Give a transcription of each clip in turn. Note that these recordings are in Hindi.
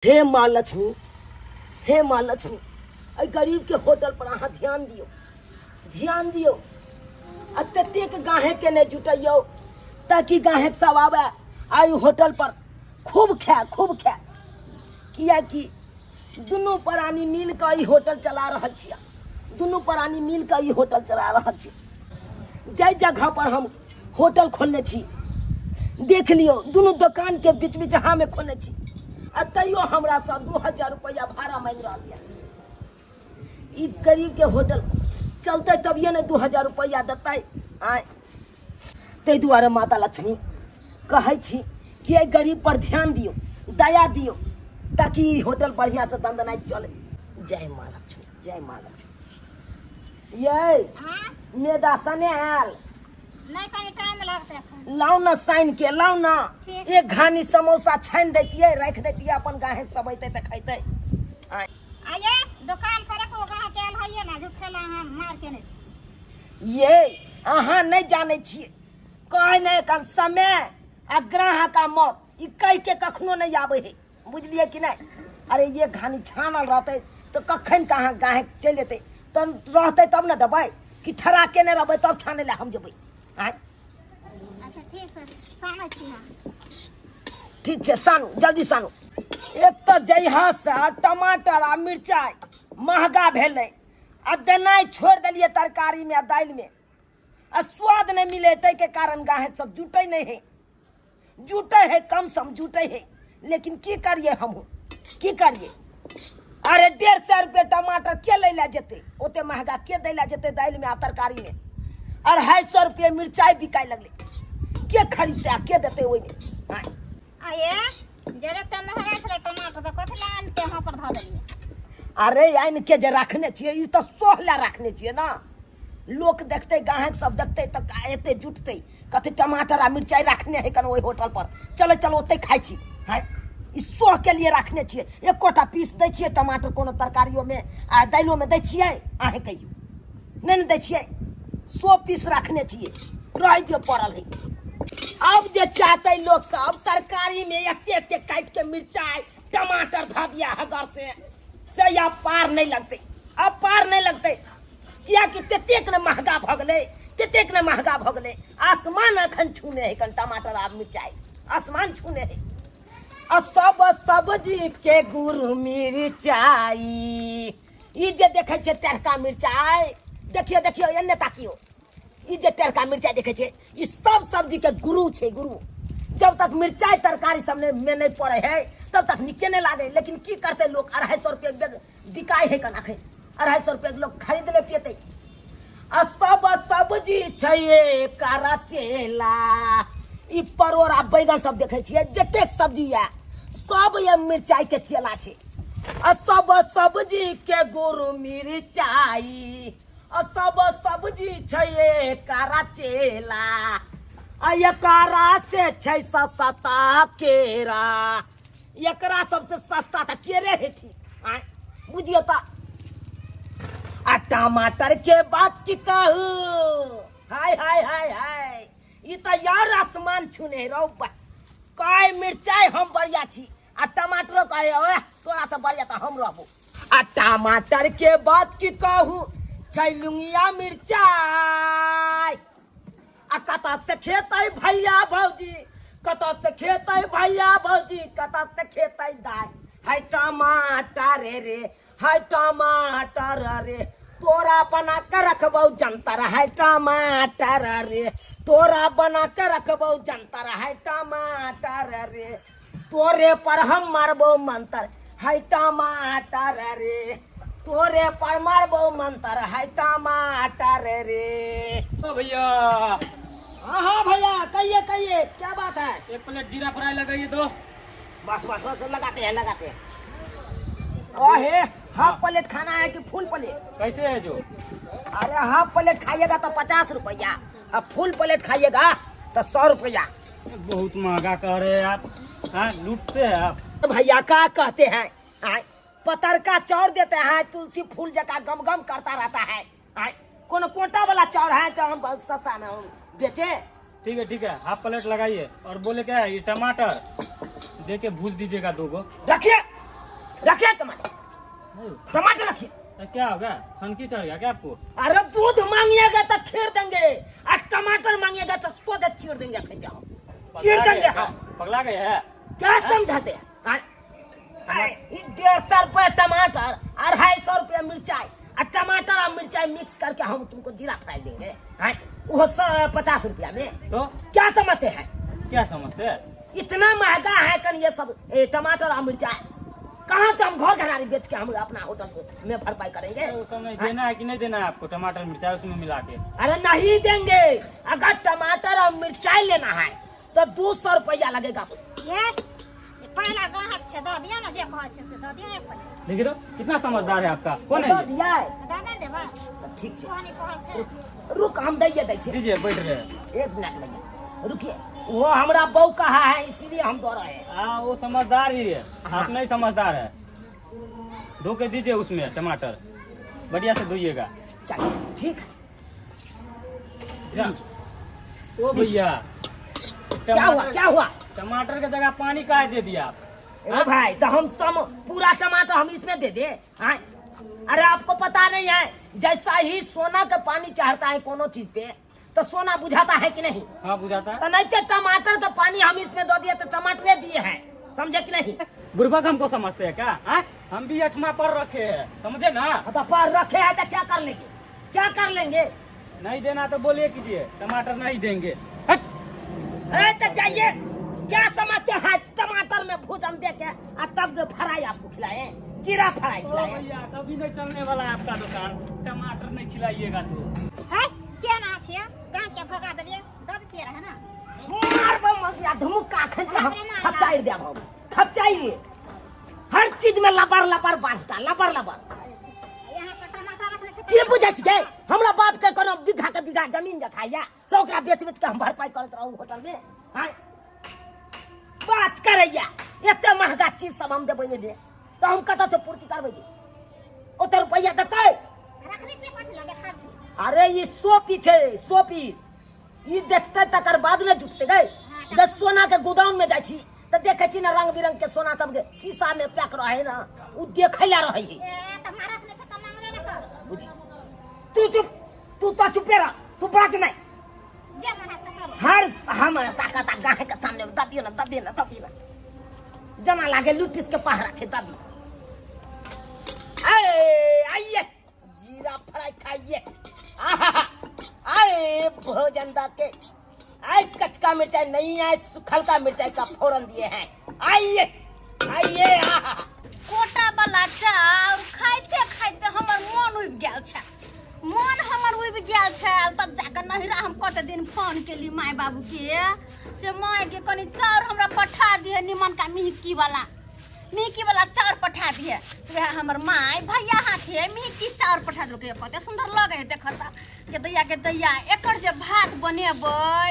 हे माँ लक्ष्मी, हे माँ लक्ष्मी, अ गरीब के होटल पर अहाँ ध्यान दियो, ध्यान दियो। ततेक गाहक के नहीं जुटैयो ताकि गाहक सब आवे आयु होटल पर खूब खाए, खूब खाए। किया कि दुनू प्राणी मिल के होटल चला रहा छियै, दुनू प्राणी मिल के होटल चला रहा छियै। जै जगह पर हम होटल खोलने छी देख लियो, दुनू दुकान के बीच बीच में खोलने छी, तैयो हमरा से 2000 रुपया भाड़ा मांग रहा है। ई गरीब के होटल चलते तभिए ने 2000 रुपया देते। आय ते दुआरे माता लक्ष्मी कहे छी कि ए गरीब पर ध्यान दियो, दया दियो, ताकि होटल बढ़िया से दंदनाई चले। जय माँ लक्ष्मी, जय माँ लक्ष्मी। ये मेदा सने आयल नहीं, कहीं टाइम लगता है। लाओ ना साइन के, लाओ ना एक घानी समोसा छान देतिए, रख देतिए, अपन गाहक सब अइते त खैते। आइए दुकान पर को गाह के हइए ना झूठेला हम मार के नहीं छी। ये अहाँ नहीं जाने छिए, कहे नहीं कन समय आ ग्राहक का मौत ई कह के कखनो नहीं आवे है, बुझलिए कि नहीं। अरे ये घानी छानल रहते तो कखन कहाँ गाहक चल अते, तो रहते तब न देबै कि ठरा के नहीं रहबै तब छाने ला हम जेबै। अच्छा ठीक है, साना छी ना। ठीक है, सानू जल्दी सानू। एक तो जइहा से टमाटर आ मिर्चाई महंगा भेले, आ देनाई छोड़ दिलिए तरकारी में आ दाल में, आ स्वाद नहीं मिले ते के कारण गाहक सब जुटे नहीं है, जुटे है कम सम जुटे है। लेकिन की करिए हम, की करिए। अरे 150 रुपये टमाटर के ले ला जेते, ओते महंगा के दे ला जेते दाल में आ तरकारी में। 250 रुपये मिर्चाई बिकाय लगले, के खरीदते के देते ओइ में। आइए जरे त महंगा छले टमाटर तो कथि लान के हां पर ध देलिए। अरे आइन के जे रखने छिए ई तो सोहला रखने छिए ना, लोग देखते गाहक सब देखते तो एते जुटते कथि टमाटर आ मिर्चाई रखने है कन ओइ होटल पर, चलो चलो ओते खाइ छी। हैं ई सोह के लिए रखने छिए, एक कोटा पीस दै छिए टमाटर कोनो तरकारियों में आ दाइलो में दै छिए। आहे कहियो नहीं दै छिए, 100 पीस रखने छिए, रह दियो पड़ल है। अब जे चाहते लोग सब तरकारी में एक काट के मिर्चाई टमाटर धा दिया हगर से या पार नहीं लगते, अब पार नहीं लगते। किया कि तेतेक ने महंगा भ गेले, तेतेक ने महंगा भ गेले। आसमान अखन छूने है कन टमाटर आ मिर्चाई, आसमान छूने है। और सब सब्जी के गुरु मिर्चाई ई जे देखे छे टरका मिर्चाई, देखियो देखियो एने ताकियो, ई जे टरका मिर्चाई देखे छे ई सब सब्जी के गुरु छे, गुरु। जब तक मिर्चाई तरकारी सब में नहीं पड़े है तब तक निके नहीं लागे। लेकिन की करते लोग, 250 रुपये बिकाय है कन अखन, 250 रुपये लोग खरीद ले पियते। आ सब सब्जी छे कारा चेला, ई परोर आ बैगन सब देखे छिए, जतेक सब्जी है सब ये मिर्चाई के चेला छे। आ सब सब्जी के गुरु मिर्चाई, आ सब सब्जी छे कारा चेला, आ एकरा से छै सस्ता केरा, एकरा सबसे सस्ता था केरे है ठीक। आय बुझियो ता। आ टमाटर के बात की कहू, हाय हाय हाय हाय, ई तो यार आसमान छूने रहो। काय मिर्चाई हम बढ़िया छी, आ टमाटरो कहे ओए तोरा से बढ़िया तो हम रहबो। आ टमाटर के बात की कहू, लुंगिया मिर्चाई, आ कता से खेतै भैया भौजी, कता से खेतै भैया भौजी, कता से खेतै दाई। हाय टमाटर रे, हाय टमाटर रे, तोरा बना के रखबौ जनतर, हाय टमाटर रे, तोरा बना के रखबौ जनतर, हाय टमाटर रे, तोरे पर हम मारबो मंतर, हाय टमाटर रे, तोरे पर मारबो मंतर, हाय टमाटर रे। ओ भैया। हाँ भैया कहिए कहिए, क्या बात है। एक प्लेट जीरा फ्राई लगाइए तो। बस बस बस लगाते हैं लगाते हैं। ओहे हाफ प्लेट खाना है कि फुल प्लेट? कैसे है जो? अरे हाफ प्लेट खाइएगा तो 50 रुपया, अब फुल प्लेट खाइएगा तो 100 रुपया। बहुत महंगा कह रहे हैं आप, हाँ लूटते हैं आप। भैया क्या कहते हैं, पतर का चौर देते हैं, तुलसी फूल जका गम गम करता रहता है। कोनो कोटा वाला चौर है जो हम बहुत सस्ता ना बेचे। ठीक है, हाफ प्लेट लगाइए। और बोले क्या है, ये टमाटर दे के भूज दीजिएगा 2 गो। रखिए रखिए टमाटर, टमाटर रखिए। तो क्या हो गया, सनकी चढ़ गया क्या आपको? अरे दूध मांगिएगा तो खीर देंगे, और टमाटर मांगिएगा तो सोच चीर देंगे। चीर देंगे। हाँ, पगला गए है क्या समझाते हैं? 150 रुपये टमाटर, 250 रुपये मिर्चाई, और टमाटर और मिर्चाई मिक्स करके हम तुमको जीरा फ्राई देंगे। हाँ, वो 50 रुपया में। तो क्या समझते हैं? क्या समझते हैं? इतना महंगा है कल ये सब टमाटर और मिर्चाई। कहाँ से हम घर घरारी बेच के हम अपना होटल में भरपाई करेंगे? उस समय देना है कि नहीं देना है आपको टमाटर मिर्चाई उसमें मिला के? अरे नहीं देंगे। अगर टमाटर और मिर्चाई लेना है तो 200 रुपया लगेगा। ये पहला गाहक छे दो दिया ना, जे कहे छे से दो दिया पहले। देखिए तो कितना समझदार है आपका। कौन है तो ये? दिया है। दादा देबा ठीक है, कहानी कहल छे। रुक हम दैये दै छे। दीजिए, बैठ रहे हैं। 1 मिनट भैया रुकिए, वो हमरा बहू कहा है इसीलिए हम दो रहे हैं। हाँ, वो समझदार ही है, हाँ। आप नहीं समझदार है। धो के दीजिए उसमें टमाटर, बढ़िया से धोइएगा। चलिए ठीक है। जा। ओ भैया, क्या हुआ, क्या हुआ? टमाटर के जगह पानी काहे दे दिया आप? ए भाई, तो हम पूरा टमाटर हम इसमें दे दे? हाँ? अरे आपको पता नहीं है, जैसा ही सोना का पानी चढ़ता है कोनो चीज पे तो सोना बुझाता है कि नहीं? हाँ, बुझाता है। तो नहीं तो टमाटर का पानी हम इसमें दो दिए तो टमाटर दिए हैं, समझे कि नहीं? बुर्बक हमको समझते हैं क्या? हाँ? हम भी 8वां पर रखे हैं, समझे ना? तो पर रखे है तो क्या कर लेंगे? क्या कर लेंगे? नहीं देना तो बोलिए कीजिए, टमाटर नहीं देंगे। हट। तो जाइए, क्या समझते हैं? टमाटर में भूजन दे के और तब के फ्राई आपको खिलाए, जीरा फ्राई ओ खिलाए। भैया, कभी नहीं चलने वाला है आपका दुकान। टमाटर नहीं खिलाइएगा तो। है क्या ना छिया गांव के भगा देलिए, दो दिए रहे ना। मार बमसिया धमुका खन के हम खचाई दे हम खचाई। हर चीज में लबर लबर बांटता, लबर लबर। यहाँ पे टमाटर रखने से की बुझे छिए? हमरा बाप के कोनो बीघा के बीघा जमीन जथाया, सो ओकरा बेच बेच के हम भरपाई करत रहू होटल में। हां, बात करैया एते महंगा चीज सब हम देबै दे तो हम कत से पूर्ति करबै? ओते रुपया देतै? रखने से कथि लगे खाबी। अरे ये 100 पीस है, 100 पीस। ये देखते तकर बाद में जुटते गए। जब सोना के गोदाम में जाई छी तो देखे छी ना रंग बिरंग के सोना सब के शीशा में पैक रहे ना, उ देखैला रहे है। ए त मारा रखने से त मांगबे न कर। बुझी तू चुप, तू तो चुपे रह, तू बात नहीं। जे मना सकल हर हम साकता गाहे के सामने में ददी ना ददी ना ददी ना जना लागे लुटिस के पहरा छे ददी। आइए जीरा फ्राई खाइए। आहा, अरे भोजन दा के आज कचका मिर्चाई नहीं है, सुखलका मिर्चाई का फोरन दिए हैं। आइए आइए। आहा, कोटा वाला चाउर खाइते खाइते हमर मन उब गेल छै, मन हमर उब गेल छै। तब जाकर नहिरा हम कते दिन फोन केली माय बाबू के से माय के कनी चाउर हमरा पठा दिए, निमन का मिहकी वाला चाउर पठा दिए। वह हमर माय भैया हाथे मिहकी चाउर पठा देलकै। कते सुंदर लगे है देखता के दैया एकर जे भात बनेबै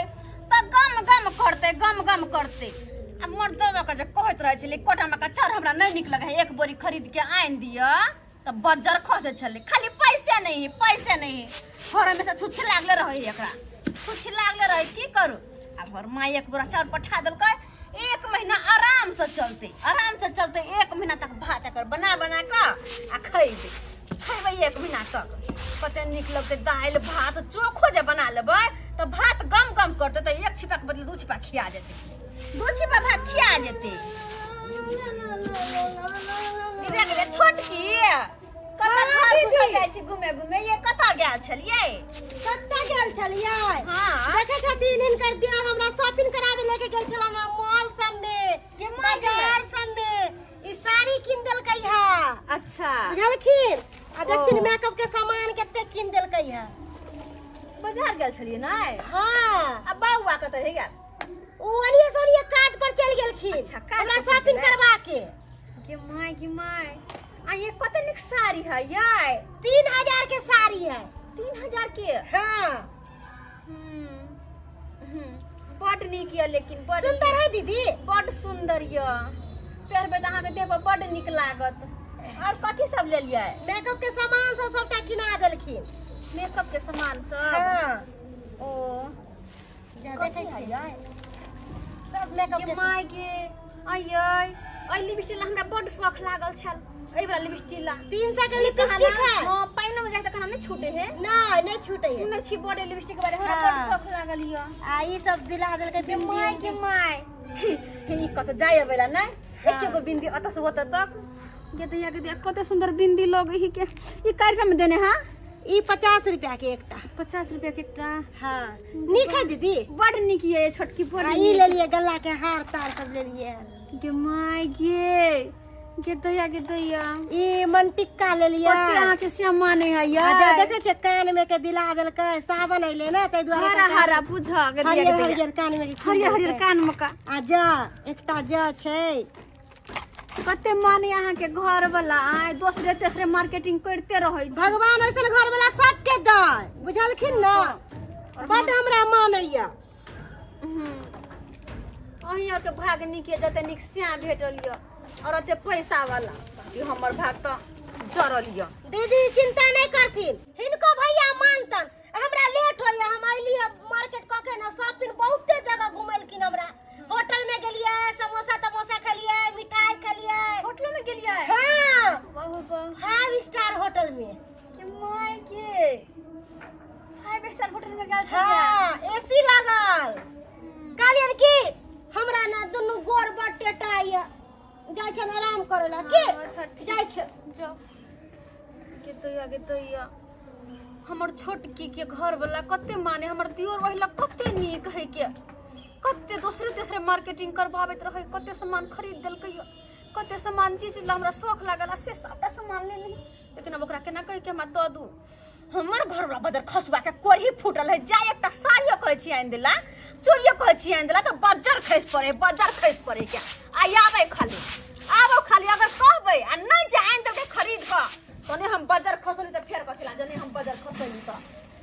त गम गम करते, गम गम करते। आ मोर दबा के जे कहत रहे छले कोटा में का चाउर हमरा नहीं निक लगे है, एक बोरी खरीद के आन दिया त बज्जर खसे छले। खाली पैसे नहीं घर में से छुछी लागले रहे, एकरा छुछी लागले रहे। की करू? आ हमर माय एक बोरा चाउर पठा देलकै। 1 महीना आराम से चलते 1 महीना तक भात एकर बना बना के आ खैबै 1 महीना तक। कते निक लगते दाल भात चोखो जे बना लेबै तो भात गम गम करते, तो 1 छिपा के बदले 2 छिपा खिया जेते, 2 छिपा भात खिया जेते। इधर गेले छोटकी कता घर जाइ छी घुमे घुमे। ये कता गेल छलिए? कत्ता गेल छलिए? हाँ। देखे छथिन हिनकर दियार हमरा शॉपिंग करावे लेके गेल छलन मॉल सब में, के बाजार सब में। ई साड़ी किन देलकै है। अच्छा, बुझलखिन? आ देखथिन ओ। मेकअप के सामान कते किन देलकै है। बाजार गेल छलिए नै? हां, अब बाबूआ कत रह गेल? ओ अलिए सोनिए काज पर चल गेलखिन। अच्छा, काज हमरा पर चलि शॉपिंग गेलै? करवा के। के माय आ ये कत निक साड़ी है ये? 3000 के साड़ी है। 3000 के? हां, बड निक ये, लेकिन बड सुंदर है दीदी। बड सुंदर ये। पहनबे त अहाँ के देह पर बड निक लागत। और कथी सब ले लियै? मेकअप के सामान सब सबटा किना देलखिन। मेकअप के सामान सब? हां, ओ जा कथी देखे है छी ये? सब मेकअप के के माय के आयै ओइ लिपस्टिक ला हमरा बड शौक लागल छल एहि वाला लिपस्टिक ला 300 के लिपस्टिक है। हां पाइनो में जाय त कहना नहीं छूटे है नहीं छूटे है। सुनै छी बड लिपस्टिक के बारे हमरा बड शौक लागल य आ ई सब दिला देल के माय के माय ई कत जाय बेला नै एके गो बिंदी अत से होत तक ये दैया के देख कते सुंदर बिंदी लग ही के ई कार्यक्रम में देने हां ई 50 रुपया के एकटा। 50 रुपया के एकटा हां नीक है दीदी, बड नीक ये छोटकी बड ई ले लिए गला के हार तार सब ले लिए। के माय गे दैया ई मन टिक्का ले लिए। कते अहाँ के सामान है या आ देखे छ कान में के दिला देल के सावन आइले ना तै दुआरे हरा हरा बुझा के दिया के हरियर कान में हरियर कान में का आ जा एकटा जा छै कते माने अहाँ के घर वाला आय दूसरे तेसरे मार्केटिंग करते रहै छी। भगवान ऐसन घर वाला सबके दय बुझलखिन ना बड हमरा मानैया। अहीं के भाग निके जते निक स्या भेटल य और अते पैसा वाला कि हमर भाग त जरल य। दीदी चिंता नहीं करथिन, हिनको भैया मानतन। हमरा लेट होइया, हम आइलिए मार्केट क के ना शॉपिंग बहुते जगह घुमेलकिन। हमरा होटल में गेलिए, समोसा तमोसा खेलिए, मिठाई खेलिए। होटल में गेलिए? हां बहुत 5 स्टार होटल में। के माय के 5 स्टार होटल में गेल छ? हां एसी लागल। कहलियन कि हमरा ना दुनु गोर बड टेटाइया, जाय छ आराम करेला के। अच्छा जाय छ जाओ के दैया हमर छोटकी के घर वाला कते माने हमर दियोर वहिला कते नीक है के कते दूसरे तेसरे मार्केटिंग करबाबैत रहे, कते सामान खरीद देलकै, कते सामान चीज ला हमरा शौक लागल से सबटा सामान ले ली। लेकिन अब ओकरा केना कहि के हम द दू? हमर घर वाला बाजार खसबा के कोरही फूटल है, जाय एकटा साड़ियो कहै छी आइन देला, चोरियो कहै छी आइन देला त बाजार खस पड़े के आबै खाली अगर कहबै आ नहीं जा आइन देबे खरीद क तने हम बाजार खसली त फेर कथिला जने हम बाजार खसली त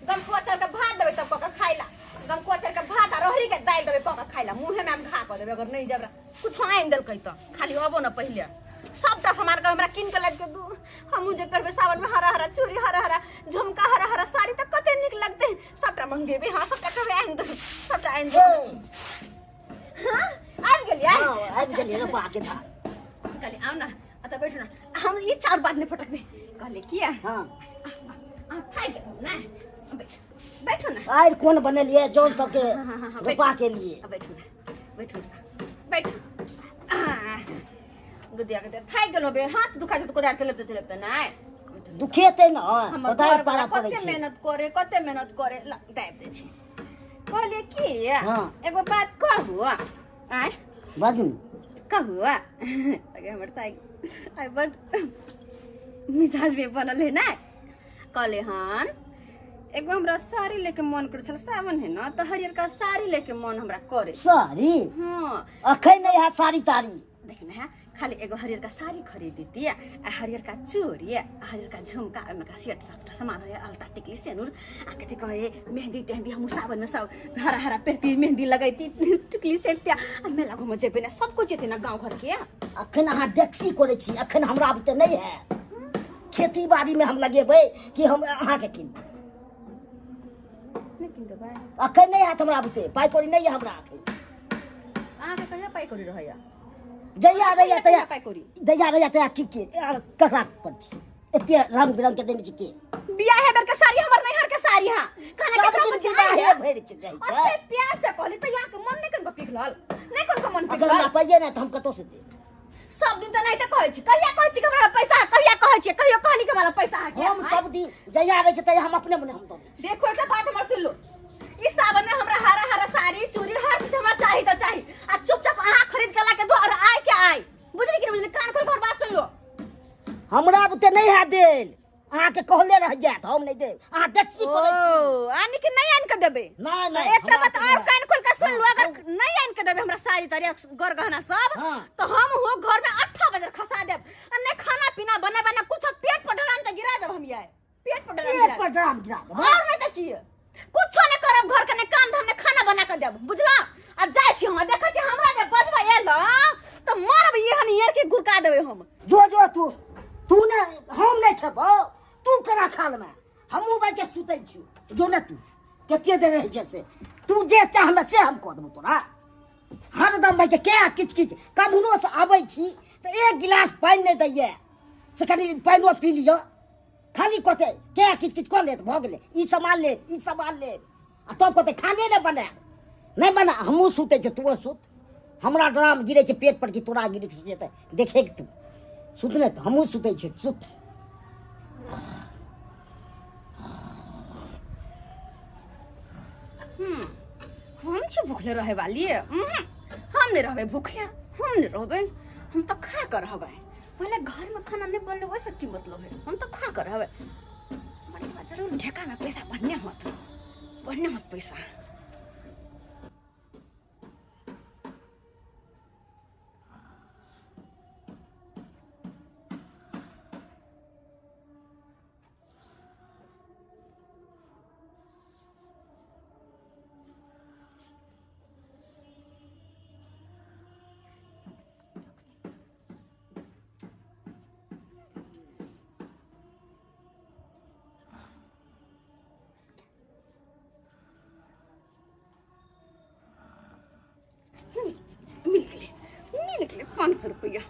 गमकुआ चार के भात देबे तब क खाइला, गमकुआ चार के भात आ रोहरी के दाल देबे क खाइला, मुंहे में हम घा क देबे अगर नहीं जबरा कुछ आइन देलकै त खाली अबो न पहिले सबटा सामान के हमरा किन के लाग के दू। हमहु जे करबे सावन में हरा हरा चूड़ी, हरा हरा झुमका, हरा हरा साड़ी त कते निक लगते। सबटा मंगेबे हां सबटा कहबे आइन दे, सबटा आइन दे। हां आज गेलिए ना बाके था कहले आउ ना अत बैठो ना, हम ये चार बात नहीं फटकबे। कहले किया? हां खाइ के ना बैठो ना। आइ कौन बनेलिए जोन सबके रुपा के लिए। बैठो बैठो गुदिया के थाइ गेलो बे, हाथ दुखा त कोदार चलबते ना दुखेते न हमर कोदार घर पारा वाला पड़ै कते छै। मेहनत करे दाब दे छै। कहले की हाँ। एगो बात कहू आय बाजू कहू अगे हमर साइकिल आई बड मिजाज में बनल है ना। कहले हन एगो हमरा साड़ी लेके मन करे छल, सावन है ना त हरियर का साड़ी लेके मन हमरा करे। साड़ी हां अखै नहीं है साड़ी तारी देखना है, खाली एगो हरियर का साड़ी खरीद देती है, हरियर का चूड़ी, हरियर का झुमका, में का सेट सब सामान है, अलता टिकली सेनुर आ कथि कहे मेहंदी तेहंदी हम सावन में सब हरा हरा पेरती मेहंदी लगैती टिकली सेट आ मेला घूम जेबे ना सब कुछ जेते ना गांव घर के। अखन अहाँ डेक्सी करे छी, अखन हमरा अब त नहीं है। खेती बाड़ी में हम लगेबै कि हम अहाँ के किन लेकिन तो भाई अखन नहीं है हमरा बुते पाई कौड़ी नहीं है हमरा अखन। अहाँ के कहिया पाई करी रहैया? जइया रहिया तया पाई करी जइया रहिया तया की ककरा पर छी एते रंग बिरंग के देने छी के बियाह है बर के साड़ी हमर नहीं हर के साड़ी हां खाना के सब दिन बियाह बियाह भइर छै जाइ छै। अरे प्यार से कहली त यहाँ के मन नहीं कन पिघलल नहीं कन मन अगर हमरा पिघलल पाइए ना त हम कतो से दे। सब दिन त नहीं त कहै छी, कहिया कहै छी कि हमरा पैसा, कहिया कहै छी कहियो कहली के हमरा पैसा है हम सब दिन जइया रहे छै तया हम अपने मने हम दो दे। देखो एकटा बात हमर सुन लो, इस सावन में हमरा हरा हरा साड़ी चूड़ी हर चीज हमरा चाहिए त चाहिए आ चुपचाप अहाँ खरीद के ला के दो और आए के आए बुझली कि बुझली? कान खोल कर बात सुन लो। हमरा बुते नहीं है देल, अहाँ के कहले रह जात हम नहीं दे। अहाँ डेक्सी करे छी ओ आनी के नहीं आन के देबे ना तो ना एकटा बात और कान खोल के सुन लो, अगर नहीं आन के देबे हमरा साड़ी तारी गर गहना सब हाँ। तो हम हो घर में 8 बजे खसा देब आ नहीं खाना पीना बनाबे ना कुछ पेट पर डराम त गिरा देब हम ये पेट पर डराम एक पर ड्राम गिरा दे। और नहीं त की कुछ नहीं करब घर के ने काम धाम ने खाना बना के देब बुझला। अब जाय छी हम देखै छी हमरा जे बजबा एल त मारब एहन यर के गुरका देबे हम। जो तू ने हम नहीं खेबो तू करा खाल में हमहू भाई के सुतै छी जो ने तू केते देर रह जैसे तू जे चाहले से हम कह देबो तोरा हरदम भाई के किच किच कानूनो से आबै छी त तो एक गिलास पानी नहीं दैये से कनी पानी पी लियो खाली कोते क्या किछ किछ कर ले भ गेले ई सामान ले आ तो कोते खाने ने बने नहीं बना हमहू सुते छ तू सुत हमरा ड्राम गिरे छ पेट पर की तोरा गिरे छ जेते देखे तू सुतने तो हमहू सुते छ सुत हम छ भूखले रहे वाली हम नहीं रहबे भूखे हम नहीं रहबे हम तो खा कर रहबे पहले घर में खाना नहीं बनले वैसे की मतलब है हम तो खा कर रहबे बड़ी जरूर ठेका में पैसा बनने मत पैसा मिल गेलै 500 रुपया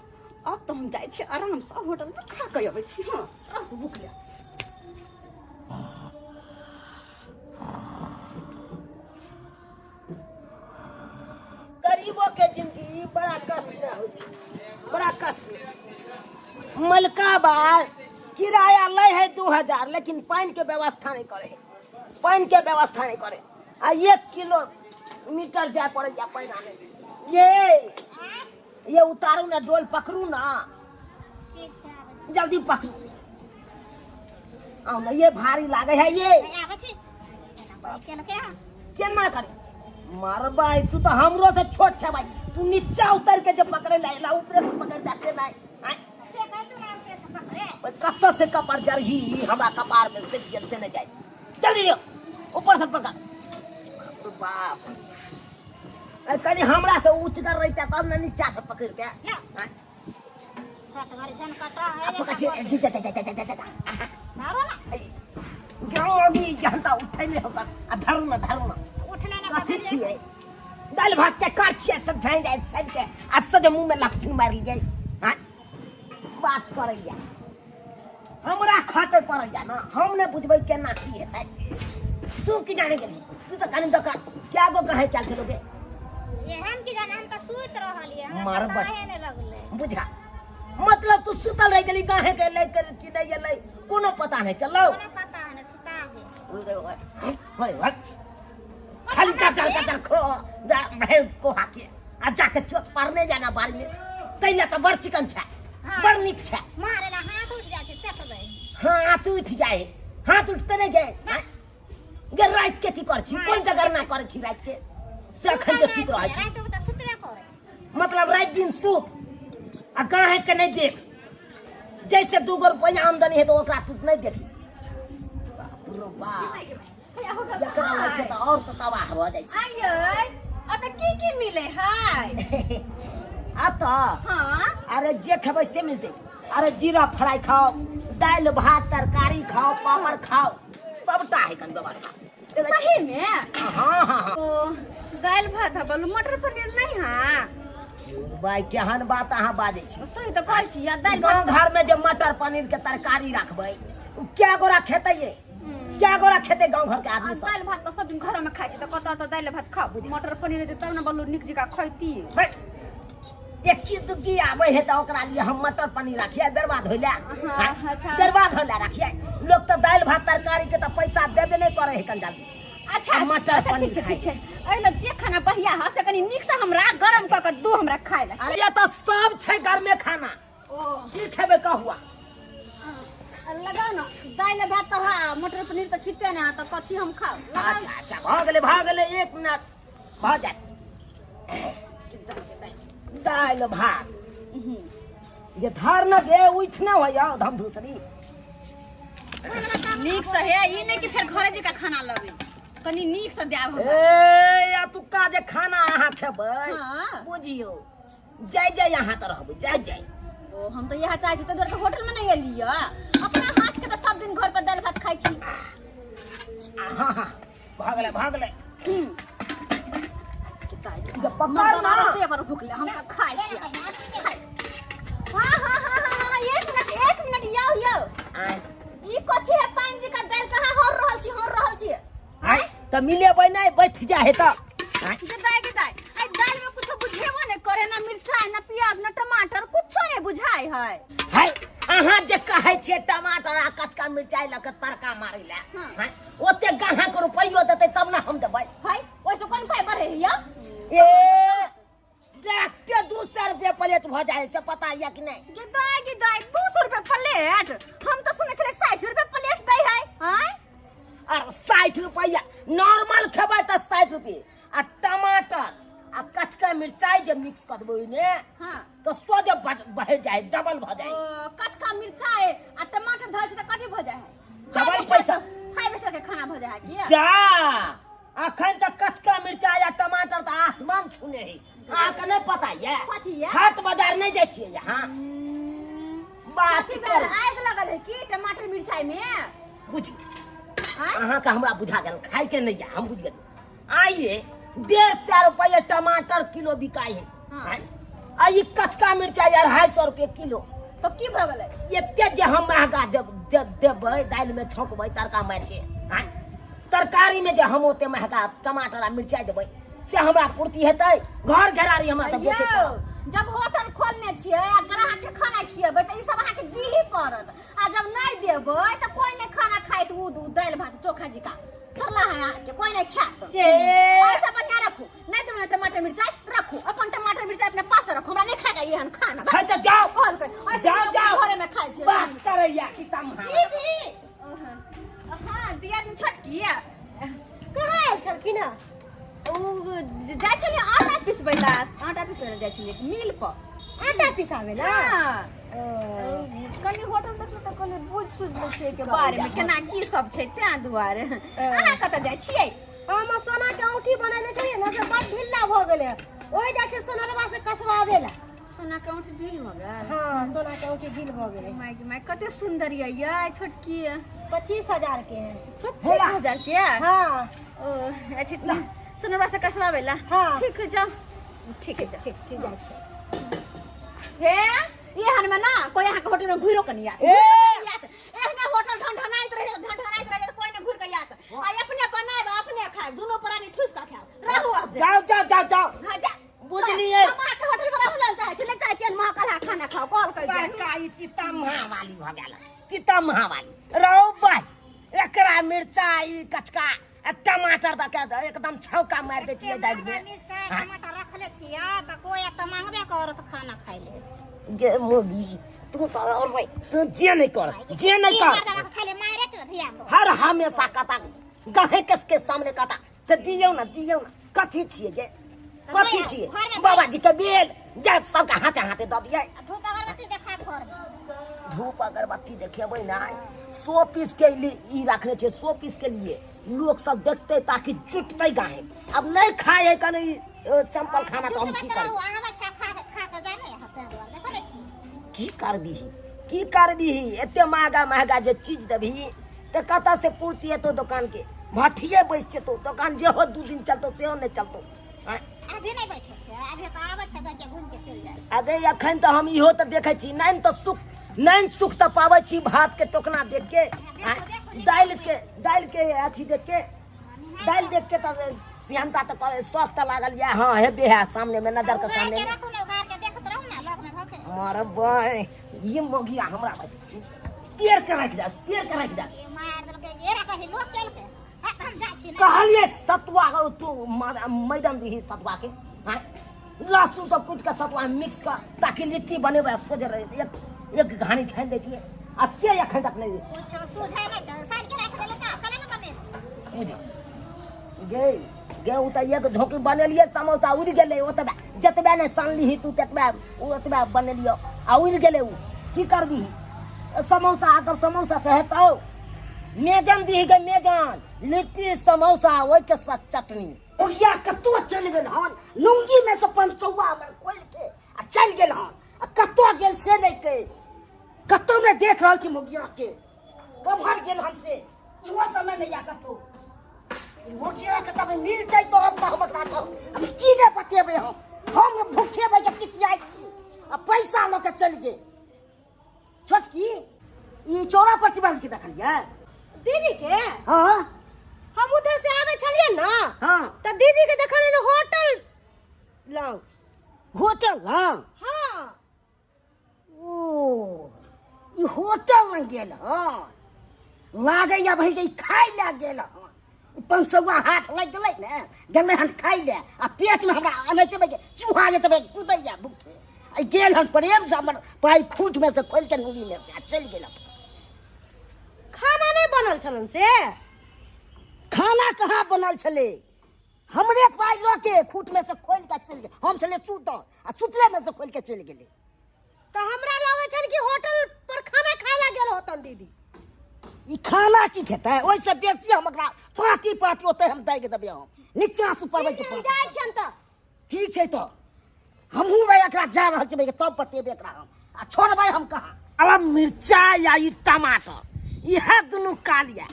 अब तो हम जाए आराम से होटल में खा के अबै छी हाँ अब भूख ले गरीबों के जिंदगी बड़ा कष्ट में हो छी बड़ा कष्ट मलका बार किराया ले है 2000 लेकिन पानी के व्यवस्था नहीं करे आ 1 किलोमीटर जाए पड़े जा पानी आने ये उतारू ना डोल पकड़ू ना जल्दी पकड़ू आओ ना ये भारी लागे है ये केना करे मार भाई तू तो हमरो से छोट छ भाई तू नीचा उतर के जब पकड़े ला ऊपर से पकड़ जाते नहीं कत्ता से कपार जरही हमरा कपार में से न जाए जल्दी ऊपर से पकड़ बाप कनी हमरा से उच्च कर रही तब न नीचा से पकड़ के अभी जनता उठे नहीं होगा धरू न कथी छिए दाल भात के कर छिए सब भैं जाए सब के आ सजे मुंह में लपसी मारी जाए हां बात करैया हमरा खाते पड़ैया ना हम ने बुझबै केना की हेतै तू की जाने गेली तू तो कनी दुकान क्या गो कहे चल चलोगे ये हम की जाने हम तो सूत रहलिए हम मार काहे ने लगले बुझा मतलब तू सुतल रह गेली काहे के ले कर की नहीं गेलै कोनो पता नहीं चलो कोनो पता है सुता है होय खाली कचर खो भैं को हाके आ जाके चोट पारने जाना बारी में तैला तो बड़ चिकन छै बड़ निक छै मारे ला हाथ उठ जाए छै चट गए हाथ उठ जाए हाथ उठते नहीं गए गे रात के की कर छी कोन जगह ना करे छी रात के से अखन के सुत रह छी रात तो सुतले करे मतलब रात दिन सुत आ काहे के नहीं देख जैसे 2 रुपया आमदनी है तो ओकरा तू नहीं देखी बाप रे बाप एकरा लगे तो और तो तबाह हो जाय छै आयै अत की मिले है आ तो हां अरे जे खेबै से मिलते अरे जीरा फ्राई खाओ दाल भात तरकारी खाओ पापड़ खाओ सबटा है कन व्यवस्था सही में हां तो दाल भात बोलू मटर पनीर नहीं हां भाई केहन बात अहाँ बाजै छी सही तो कहै छी या दाल गाँव घर में जो मटर पनीर के तरकारी रखबै क्या गोरा खेते ये क्या गोरा खेते गाँव घर के आदमी सब दाल भात तो सब दिन घर में खाइ छी तो कत तो दाल भात खाओ मटर पनीर जे तब ना बोलू निक जका खैती एक चीज की आवे है तो ओकरा लिए हम मटर पनीर रखिए बर्बाद होइला अच्छा। बर्बाद होइला रखिए लोग तो दाल भात तरकारी के तो पैसा देबे नहीं करे है कंजल अच्छा मटर पनीर ठीक छै एला जे खाना बढ़िया ह से कनी नीक से हमरा गरम क के दू हमरा खाय ले अरे ये तो सब छै घर में खाना ओ की खेबे कहूआ लगाओ ना दाल भात तो हा मटर पनीर तो छिटे ना तो कथी हम खाओ अच्छा भाग गेले 1 मिनट भ जाए दाल भात ये धर न दे उठ न हो जाओ धम दूसरी नीक से है ई नहीं कि फिर घरे जे का खाना लगे कनी नीक से देब हम ए या तू का जे खाना अहाँ खेबै हां बुझियो जाय यहाँ तो रहबै जाय ओ हम तो यह चाहे छी तो दूर के होटल में नहीं एलिया अपना हाथ के तो सब दिन घर पर दाल भात खाइ छी हां भाग ले जब पकड़ मारते पर भूख ले हम तो खाइ छी हाँ, एक मिनट यो आय ई कथी है पान जी का दाल कहाँ हो रहल छी आय त मिलेबै नहीं बैठ जाए त आय के दाई आई दाल में कुछ बुझेबो नहीं करे ना मिर्चाई ना प्याज ना टमाटर कुछ नहीं बुझाई है हाय अहाँ जे कहै छियै टमाटर आ कचका मिरचाई लऽ के तड़का मारै ले हाय ओते गाहा के रुपैयो देतै तब ना हम देबै भाई ओइसे कोन पाई बढ़े हिया ए डाक्टर 200 रुपया प्लेट भ जाए से पता है कि नहीं के दाई 200 रुपया प्लेट हम तो सुने छले 60 रुपया प्लेट दै है हाय और 60 रुपया नॉर्मल खेबै त 60 रुपया आ टमाटर आ कचका मिरचाई जे मिक्स कर देबै ने हां तो सोझे बढ़ जाए डबल भ जाए कचका मिर्चाई आ टमाटर धै छै त कथी भ जाए है डबल पैसा हाय बेटा के खाना भ जाए है की जा अखन तक कचका मिरचाई आ टमाटर त आसमान छूने है अहाँके नहीं पता है कथी है हाट बाजार नहीं जाए छियै यहाँ बात कथी कर बेर आग लगल है की टमाटर मिर्चाई में बुझी हाय अहाँके हमरा बुझा गेल खाए के नहीं है हम बुझ गेल आइए 150 रुपया टमाटर किलो बिकाई है हाँ। आ ई कचका मिरचाई 250 रुपया किलो तो की भ गेलै एते जे हम महंगा जब देबै दाल में छौंकबै तड़का मार के आय तरकारी में जे हम ओते महंगा टमाटर आ मिरचाई देबै से हमरा पूर्ति हेतै घर घेरारी हमरा त बेचे यौ, जब होटल खोलने छियै आ ग्राहक के खाना खियेबै त ई सब अहाँ के दीही पड़त आ जब नहीं देबै त कोई नहीं खाना खाइत उ दाल भात चोखा जी का चला है अहाँ के कोई नहीं खात ए ऐसा बढ़िया रखू नहीं देबै टमाटर मिर्चाई रखू अपन टमाटर मिर्चाई अपने पास रखू हमरा नहीं खाएगा एहन खाना है त जाओ बोल कर जाओ घरे में खाइ छै बात करैया कि तम दीदी हां दिया दिन छोटकी कहाँ आयल छलखिन हँ जाइ छलियै आटा पिसबै ला आटा पिसबै ला जाइ छलियै मिल पर आटा पिसाबै ला कनी होटल देखलहुँ तऽ कनी बुझ सुझ लै छियै के बारे में केना की सब छै तें दुआरे अहाँ कतऽ जाइ छियै हम सोना के औंठी बनैले छलियै ना से बड़ ढीला भ गेलै ओहि जाइ छै सोनरवा से कसवाबे ला सोना के औंठी ढील भ गेल हाँ सोना के औंठी ढील भ गेलै माय कते सुंदर ये छोटकी 25,000 के है 25,000 के हाँ ओ अच्छा सोनरवा से कसवाबे ला हाँ। ठीक है जाओ ठीक है जाओ ठीक ठीक जाइ छै हे ये हन में ना कोई यहाँ के होटल में घुरो के नहीं आते एहने होटल ढंढनाइत रहे कोई ने घुर के आत आ अपने बनाए अपने खाए दोनों प्राणी ठूस का खाए रहू अब जाओ हां जा बुझलिए हम के होटल में रहू चाहे छले चाहे चल महकला खाना खाओ कॉल कर जा बड़काई तितम्हा वाली भ गेल तितम्हा वाली रौ भाई एकरा मिरचाई कचका आ टमाटर द के एकदम छौका मार देतिए दाल में मिरचाई टमाटर रखले छियै त कोई त मांगबे करत खाना खाइ ले गे मोगी तू तो और भाई तू जे नहीं कर खाली मारे के ध्यान दो हर हमेशा कता गाहे के सामने कता से दियौ ना कथी छिए गे कथी छिए बाबाजी के बेल जा सबके हाथे द दिए धूप अगरबत्ती देखा घर में धूप अगरबत्ती देखेबै ना 100 पीस के लिए ई रखने छे 100 पीस के लिए लोग सब देखते ताकि जुटते गाहे अब नहीं खाए कने सिंपल खाना तो हम की कर आवा छा खा के जाने यहाँ पे देखले छी की करबी एते महंगा जे चीज देबी त कता से पूर्ति है तो दुकान के भठिए बैस तो दुकान जे हो 2 दिन चलतो से नहीं चलतो अभी नहीं बैठे छै अभी तो आवा छा गजे घूम के चल जाए अरे अखन तो हम इहो त देखे छी नैन सुख त पावे छी भात के टोकना देख के दाल के अथी देख के दाल देख के त सिहनता त करे शौक त लागल या हां हे बेहा सामने में नजर के सामने में रखू ना घर के देखत रहू ना लोग में धके मार भाई ये मोगिया हमरा भाई पेड़ के रख दे ये मार दल के ये रखा ही लोग चल के हम जा छी ना कहलिए सतुआ तू मैदान दी सतुआ के हां लहसुन सब कुछ का सतुआ मिक्स कर ताकि लिट्टी बनेबे सोजे रहे एक घानी छान देती है आ से अखन तक नहीं कुछ सुझाय नहीं छ साइड के रख देले का कने न बने बुझ गे उ त एक धोकी बनेलिए समोसा उड़ गेले ओतबे जतबे ने सानली तू ततबे ओतबे बनेलियो आ उड़ गेले उ की करबी समोसा अगर समोसा से हेतौ मेजन दी गे मेजन लिट्टी समोसा ओइ के साथ चटनी ओया कतो चल गेल हन लुंगी में से पंचौआ में खोल के आ चल गेल हन आ कतो गेल से नहीं के कतो ने देख रहल छी मोगिया के कभर गेल हन से इहो समय नहीं या कतो मोगिया के तब मिलतै तो हम कहब एकरा हम की ने बतेबे हम भूखे बे के टिकियाई छी अब पैसा लेके चल गए। छोटकी ये चौरा पट्टी वाली के देखलिए दीदी के हाँ हम उधर से आवे छलिए ना हाँ तो दीदी के देखलिए होटल लंग। होटल हाँ हाँ ओ ये होटल में गेल हाँ लागे या भाई के खाई ले गेल हाँ 500 हाथ लग गए ने गने हन खाई ले आ पेट में हमरा अनैते बे चूहा जे तबे कुदैया भूखे आ गेल हन प्रेम से हमर पाई खूंट में से खोल के नूरी में से चल गेल। खाना नहीं बनल छलन से खाना कहाँ बनल छले हमरे पाई लो के खूंट में से खोल के चल गेल। हम चले सूत आ सुतले में से खोल के चल गेले। तो हमरा लगे छन कि होटल पर खाना खाए ला गेल होतन दीदी। ई खाना की खेता है ओइ से बेसी हमरा पाती पाती ओते हम दे के देबे हम नीचा से ऊपर के हम जाय छन त ठीक छै तो हमहू भाई एकरा जा रहल छै तब बतेबे एकरा हम आ छोड़बै हम कहाँ। अब मिर्चा या ई टमाटर यह दुनू कालिया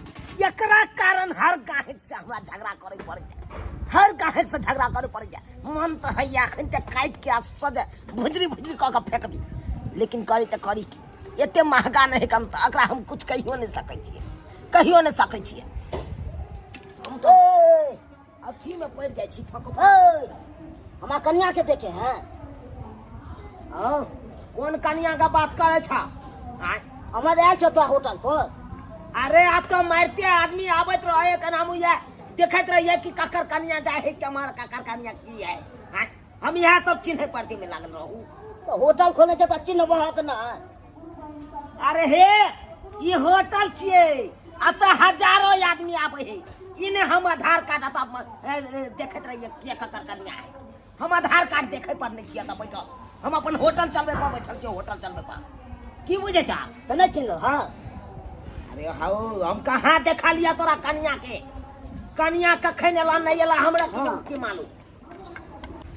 एकरा कारण हर गाहक से हमरा झगड़ा करे पड़ जाए। हर गाहक से झगड़ा करे पड़ जाए। मन तो है अखन तक काट के सज भुजरी भुजरी कऽ के फेंक दी लेकिन करी तो करी की एते महंगा नहीं कम तो अकरा हम कुछ कहियो नहीं सकै छियै कहियो नहीं सकै छियै। हम तो अथी में पड़ जाय छी फको हमार कन्या के देखे हैं हाँ कौन कन्या का बात करे छा हमर आयल छ तो होटल पर। अरे आ तो मारते आदमी आवत रहे का नाम ये देखत रहिए कि ककर कन्या जाए है कि हमार ककर कन्या की है हाँ? हम यह सब चिन्ह पर्ची में लागल रहू तो होटल खोले छ तो चिन्ह बहक ना। अरे हे ये होटल छिए आ तो हजारों आदमी आवे है इने हम आधार कार्ड आता देखत रहिए के ककर कन्या है। हम आधार कार्ड देखे पर नहीं छिए तो बैठल हम अपन होटल चलबे पर बैठल छिए होटल चलबे पर की बुझे छा तो नहीं चिन्ह हाँ। अरे हाउ हम कहाँ देखा लिया तोरा कन्या के कन्या कखन एला नहीं एला हमरा की मालूम।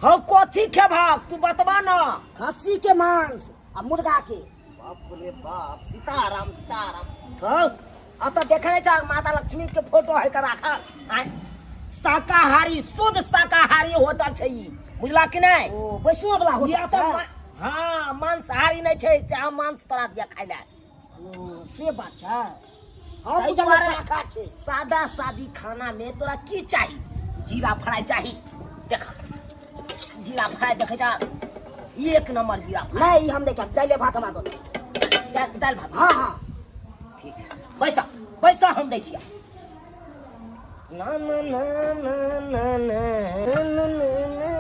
हो कथी खेबहक तू बतबा ना। खस्सी के मांस आ मुर्गा के बाप रे बाप सीताराम सीताराम। हाँ अब तो देखने छा माता लक्ष्मी के फोटो है का रखा शाकाहारी शुद्ध शाकाहारी होटल छै बुझला कि नहीं। ओ वैष्णव वाला होटल तो हाँ मांसाहारी नहीं छै चाहे मांस तोरा दिया खाइ ले से बात छै। हाँ रखा छै सादा सादी खाना में तोरा की चाहिए जीरा फ्राई चाहिए देखा जीरा फ्राई देखे जा एक नंबर जीरा फ्राई नहीं हम नहीं खाब दाल भात हमरा दो दाल भात हाँ हाँ ठीक है पैसा पैसा हम दै छियै। ना ना ना ना ना ना ना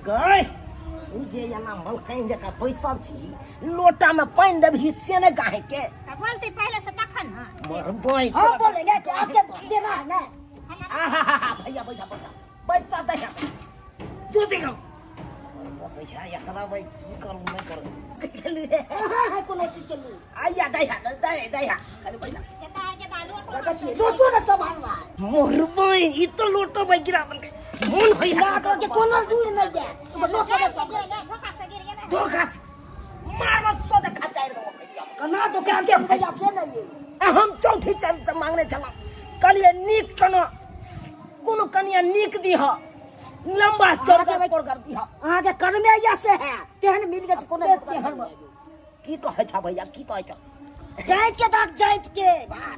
गई जे एना मलकैन जका बैसल छी लोटा में पानी देबही से ने गाहे के बोलती पहले से तखन हां मरबई हम बोले ले कि आपके देना है ना आहा भैया पैसा पैसा पैसा दे जो देखो पैसा या कराबै की करू नहीं करू किछ के लिए हां कोनो चीज के लिए आया दे खाली पैसा लोटो ना संभालना मरबई ई तो लोटो में गिरा बन मोन भइला के कोनो दूर नहीं जाए तो लोटो में सब धोखा से गिर गेलै धोखा से मार मत सो दे खचाई दो कना तो क्या के भैया से नहीं हम चौथी चंद से मांगने चला कलिए नीक कनो कोनो कनिया नीक दी ह लंबा चौड़ा तोड़ कर दी ह आहा के कर्मे या से है तेहन मिल गए कोनो तेहन की कहे छ भैया की कहे छ जाइत के दाग जाइत के बात।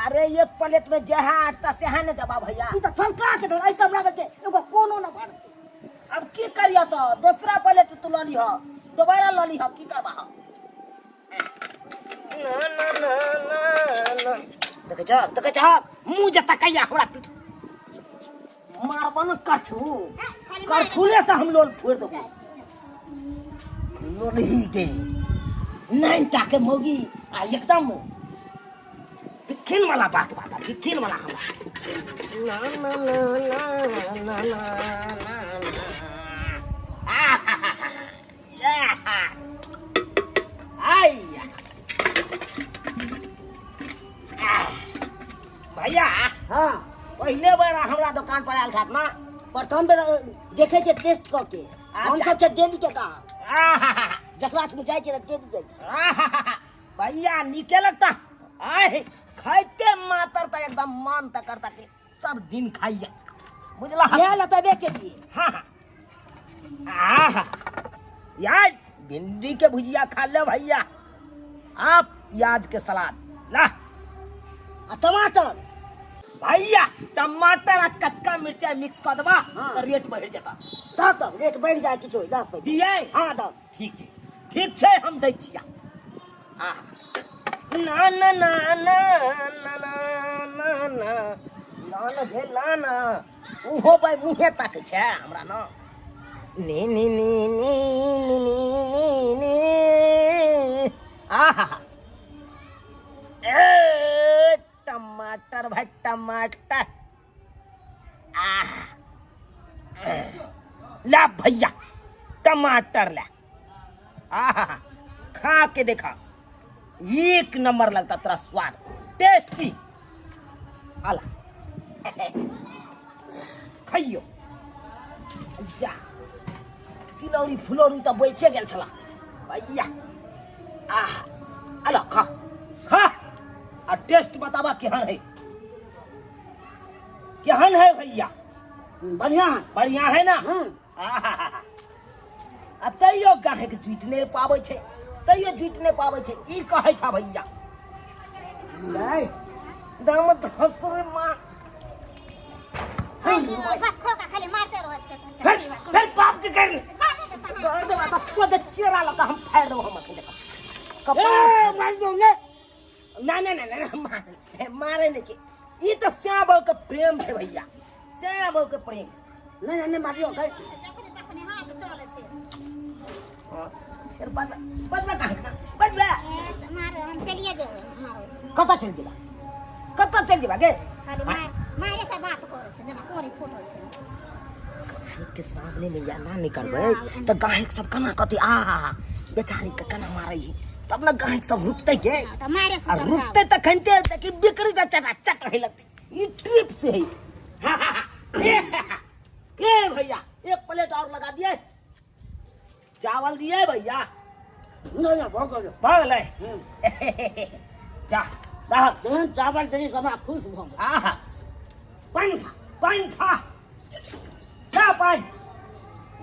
अरे एक प्लेट में जहा आटा से है ने दबा भैया ई तो फलका के दो ऐसा हमरा के एगो कोनो न भर अब की करिया तो दूसरा प्लेट तू ल ली ह दोबारा ल ली ह की करबा ह ना ना ना ना देखे छ मुंह जता कहिया हमरा पीठ मारबन कठुले से हम लोल फोड़ देबो लोली के नैन टाके मोगी आ एकदम फिखिन वाला बात फिखिन वाला हमरा ना ना ना ना ना ना आया भैया हाँ पहले बार हमरा दुकान पर आयल था ना प्रथम बेर देखे छे टेस्ट क के हम सब छे डेली के का जकरा में जाय छे डेली जाय छे भैया नीके लगता आए खाइते मातर त एकदम मन त करता के सब दिन खाइए बुझला ये लतबे के लिए हां हां यार भिंडी के भुजिया खा ले भैया, आप प्याज के सलाद ला। टमाटर भैया, टमाटर आ कच्चा मिर्चा मिक्स कर देबा तो रेट बढ़ जाता। दा तो रेट बढ़ जाए किछो दा पे दिए हां दा ठीक छै हम दै छिया। आ ना ना ना ना ना ना ना ना भेला ना उहो भाई मुहे ताकै छै हमरा ना। नी नी नी नी नी नी नी आहा ए टमाटर भाई टमाटर आहा ला भैया टमाटर ला। आहा खा के देखा एक नंबर लगता तेरा स्वाद टेस्टी। आला खाइयो जा तिलौरी फुलौरी तो बेचे गेल छला भैया। आहा आला खा खा आ टेस्ट बताबा केहन है भैया? बढ़िया है ना? आ तैयो गाहे के जुट नहीं पाबै छै, तैयो जुट नहीं पाबै छै की कहै छा भैया? नहीं दाम तो हसरे मां खो का खाली मारते रहो छे। फिर बाप के कर कर दे बात को दे चेरा लगा हम फाड़ देबो हम के देखो कपाल मार दो ने। ना ना ना ना मारे नहीं छै, ई तो श्याम बाबू के प्रेम छै भैया, श्याम बाबू के प्रेम। नहीं नहीं मारियो कह देखने हाथ चले छे। फिर बदला काहे ना बदला मारे हम चलिए जेबे मारो। कता चल जेबा, कता चल जेबा गे? खाली मारे से बात करे छे जना कोरी फोटो छे। गाहक के सामने में या ना निकलबे तो गाहक सब कना कथी आ बेचारी के कना मारै ही तब ना गाहक सब रुकते गे। तो मारे से और रुकते त खनते कि बिक्री त चटाचट रहे लगते। ई ट्रिप से है। के भैया एक प्लेट और लगा दिए, चावल दिए भैया? नहीं भगो भागले जा दाहक चावल देनी सब खुश भो। आहा पानी था क्या पानी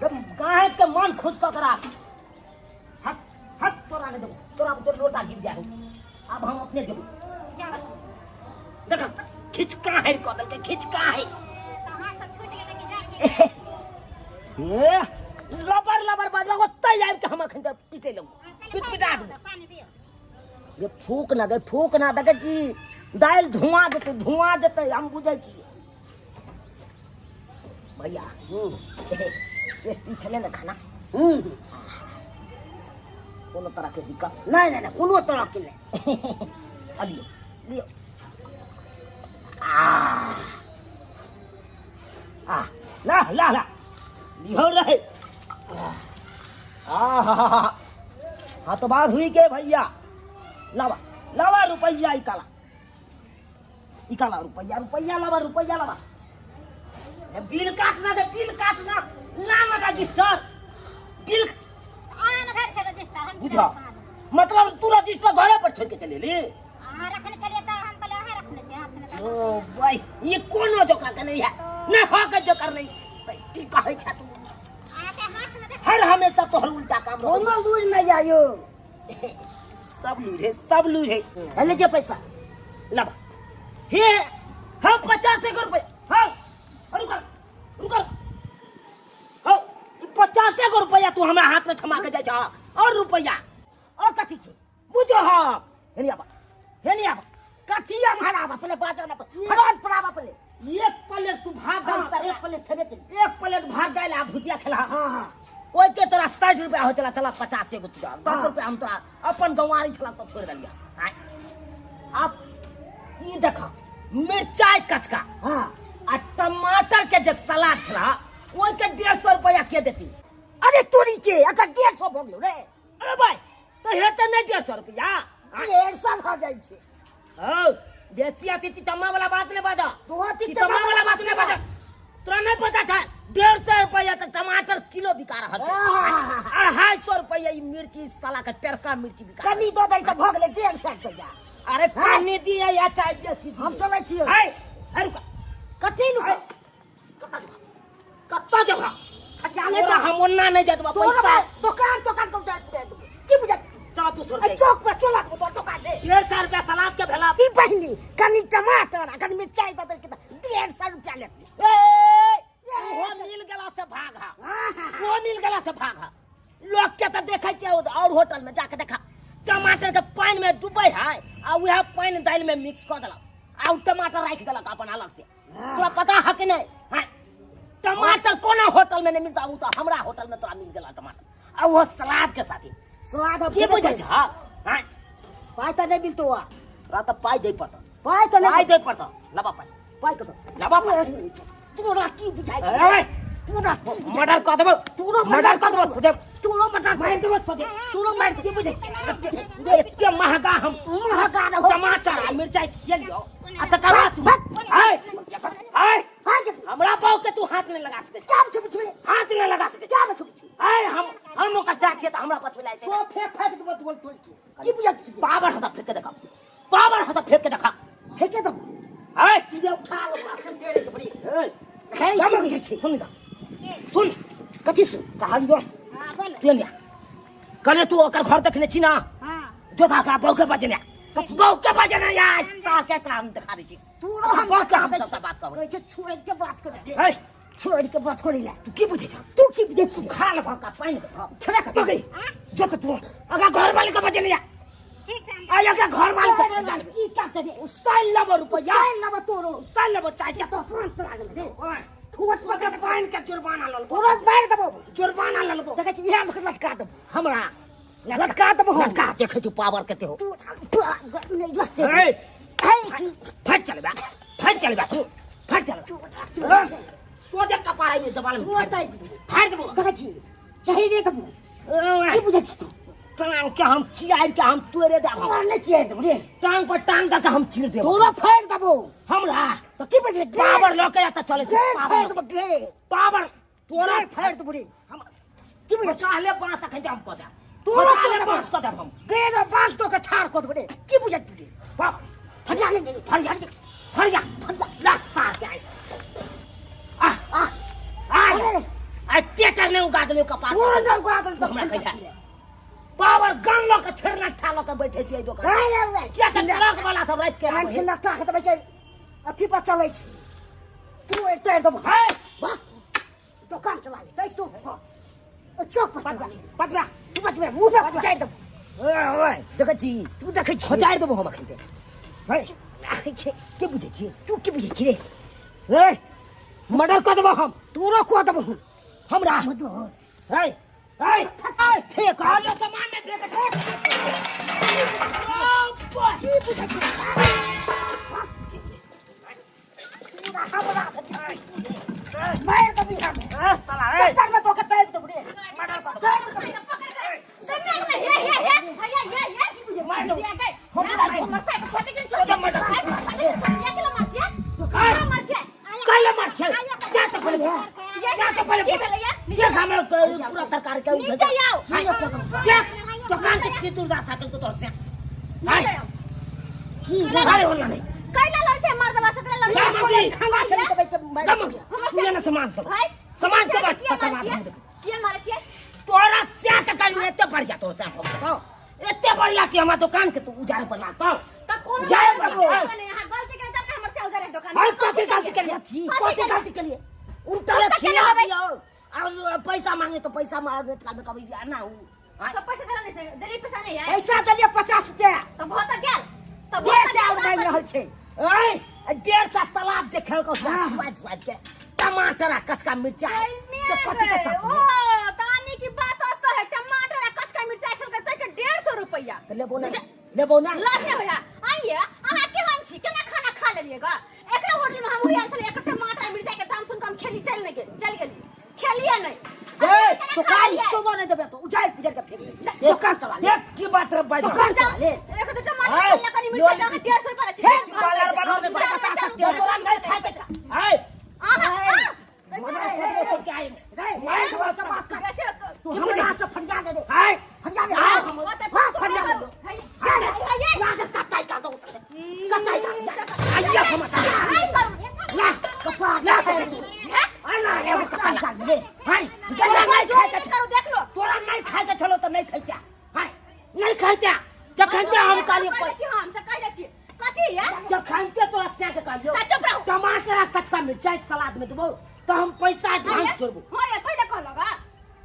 जब गाहक के मन खुश कर करा हट हट तोरा ने दो तोरा तो लोटा गिर जाए। अब हम अपने जब देखा खिचका है कदल के खिचका है कहां से छूट गए कि जाके ये लबर लबर बाजवा ओत्ते जाए के हम अखन पीटे लगो पिटपिटा दो। पानी दियो। ये फूक ना दे जी दाल धुआं देते हम बुझै छी भैया। टेस्टी छले ना खाना? कोनो तरह के दिक्कत नहीं कोनो तरह के नहीं। लियो लियो ला ला ला लियो रहे। हाँ तो बात हुई के भैया लावा लावा रुपया इकाला रुपया लावा बिल काटना ना रजिस्टर बिल आन घर से रजिस्टर हम बुझा मतलब तू रजिस्टर घरे पर छोड़ के चले ले। रखने चलिए तो हम पहले वहां रखने से हाथ में। ओ भाई ये कोनो जोकर के नहीं है ना हो के जोकर नहीं की कहै छ तू? आके हाथ में हर हमेशा तो हर उल्टा काम रहो। कोनो दूर नहीं जायो सब लूझे ले जे पैसा लावा हे हम 50 रुपए हाँ रुक हाँ 50 रुपया तू हमारे हाथ में थमा के जाए छ और रुपया और कथी के बुझो हाँ हेनी आबा कथी हमारा आबा पहले बाजा ना फटाफट पड़ावा पहले एक प्लेट तू भात डाल एक प्लेट खेबे के एक प्लेट भात डाल आ भुजिया खेला। हां ओइ के तोरा 60 रुपया हो चला 50 गो तू 10 रुपया हम तोरा अपन गवारी छला तो छोड़ दिया। अब ई देखा मिर्चाई कचका हां आ टमाटर के जे सलाद खला ओइ के 150 रुपया के देती? अरे तोरी के अगर 150 भ गेलो रे। अरे भाई तो हेते नहीं 150 रुपया 150 भ जाय छै। हां देसी आती तम्मा वाला बात ने बाजा तो आती तम्मा वाला बात ने बाजा तोरा नहीं पता था 150 रुपया तक टमाटर किलो बिका रहा है 250 रुपया ई मिर्ची साला का टेरका मिर्ची बिका कनी दो दई त भ गेले 150 रुपया। अरे पानी दिए या चाय बेसी हम चलै छियै। है रुका कथी नु कत्ता जगह फटियाले तोरा हम ओन्ना नहीं जात बा पैसा दुकान को जात की बुझा चला तू सुन चौक पर चला को दुकान दे 150 रुपया सलाद के भेला ई बहनी कनी टमाटर कनी मिर्चाई दे के 150 रुपया ले वो मिल गला से भागा वो मिल गला से भागा लोग के तो देखे छे और होटल में जाके देखा टमाटर के पानी में डूबे है आ वह पानी दाल में मिक्स कर देला आ टमाटर रख देलक अपन अलग से तोरा पता है कि नहीं हां टमाटर कोना होटल में नहीं मिलता वो तो हमरा होटल में तोरा मिल गेला टमाटर आ वो सलाद के साथ सलाद के बुझे छ हां पाई त नहीं मिलतो आ तोरा तो पाई दे पड़ता पाई तो नहीं दे पड़ता लबा पाई को लबा पाई तोरा की बुझाई तोरा मर्डर कर देबो मर्डर कर देबो सोचे तोरो मटर मार देबो सोचे तोरो मार के बुझे एते महंगा हम महंगा न टमाटर आ मिर्चाई खियलियो आ त का तू हाय हमरा पाव के तू हाथ नहीं लगा सके क्या छुप हाथ नहीं लगा सके क्या छुप हाय हम ओकर जात छे त हमरा पास मिलाइ तो फेंक दे बोल बोल की बुझा पावर हता फेंक के देखा पावर हता फेंक के देखा फेंके दो हाय सीधे उठा लो आसन दे दे बड़ी सुन सुन कथी सुन कहानी दो हां बोल पेनिया कले तू ओकर घर देखने छी ना हां जोधा का बौ के बजने बौ के बजने या सास के काम दिखा दी छी तू हम के हम सब बात कहब कहै छै छोड़ के बात कर दे हे छोड़ के बात करी ले तू की बुझे छ तू की बुझे तू खा ले का पानी के छड़ा कर गई जो तू अगर घर वाले के बजने या ठीक छै आया के घर वाले के की का करे साल लब रुपया साल लब तोरो साल लब चाहिए तो फ्रांस चला गेल दे ओए ठोस बके पानी के जुर्माना लल तुरंत मार देबो जुर्माना लल देखै छी इहे में लटका देबो हमरा लटका देबो लटका देखे तू पावर के हो तू नहीं रस्ते हे हे फट चले बा फट चले बा सोजे कपारे में दबाल में फट देबो देखै छी चाहिए देबो की बुझे छी तू टांग के हम चियार के हम तोरे दे और नहीं चाहिए देबो रे टांग पर टांग दे के हम चीर देबो तोरा फेर देबो हमरा तो की बुझे पावर लोके आता चले फेर पावर देबो गे पावर तोरा फेर देबो रे हम की बुझे चाले बांस के हम को दे तोरा चाले बांस को दे हम गे रे बांस तो के ठार को देबो रे की बुझे तू रे बाप फरिया नहीं फरिया रास्ता के आई आ आ टेटर ने उगा देले कपार तोरा न गागल तो हमरा कहिया पावर गन लो के ठेरना ठालो के बैठे छी दुकान अरे क्या के ट्रक वाला सब रात के कान से लटा के देबे अथी पर चलै छी तू एते देबो है दुकान चला ले तै तू चौक पर चला ले पटवा तू बचबे मुंह पे पचाड़ देबो ओए देख छी तू देखै छी खोचाड़ देबो हम अखन है आखै छी के बुझे छी तू की बुझे छी रे ए मर्डर कर देबो हम तू रोको देबो हमरा है है फेंक आलो सामान में फेंक की बुझे छी पूरा हमरा से मार देबी हम साला ए सत्तर में तो के तैर देबो रे मर्डर कर देबो मार दो काला मार छे जा तो पहले देख हम पूरा तरकारी के उठे देख दुकान के कितुर दा साकल को तो से की अरे होला नहीं खाना के देबे के दम तू ये ना सामान सब तोरा से के कहीं एते बढ़िया तो से बताओ एते बढ़िया कि हमरा दुकान के तू उजाड़ पर लाता जाए बाबू भाई कथी गलती के लिए कथी गलती के लिए उल्टा ले खिला दियो और पैसा मांगे तो पैसा मांगे तो काल कभी दिया ना हूं पैसा दलिए 50 रुपया देर से और बन रहल छै ए 150 सलाद जे खेल को स्वाद के टमाटर आ कचका मिर्चा से कथी के साथ तो लेबो ना ए तो काल चोदो नहीं देबे तो उजाड़ पुजर के फेंक दे दुकान चला ले देख की बात रे भाई दुकान चला ले कलर बनो दे बता सकते हो तोरा नहीं खाए के ए मर्डर कर के आए मैं सब बात कर तू हमरे हाथ से फटिया दे हाय फटिया दे हां फटिया दे ना कटाई का दो कटाई का आइया हम ना कपड़ा ना ना ये कटाई का ले हाय हम से कह दे छी कथी है जब खानते तो अच्छा के कहलियो ता चुप रहो। टमाटर आ कच्चा मिर्चाई सलाद में देबो तो हम पैसा एडवांस छोड़बो। हां ये पहले कह लगा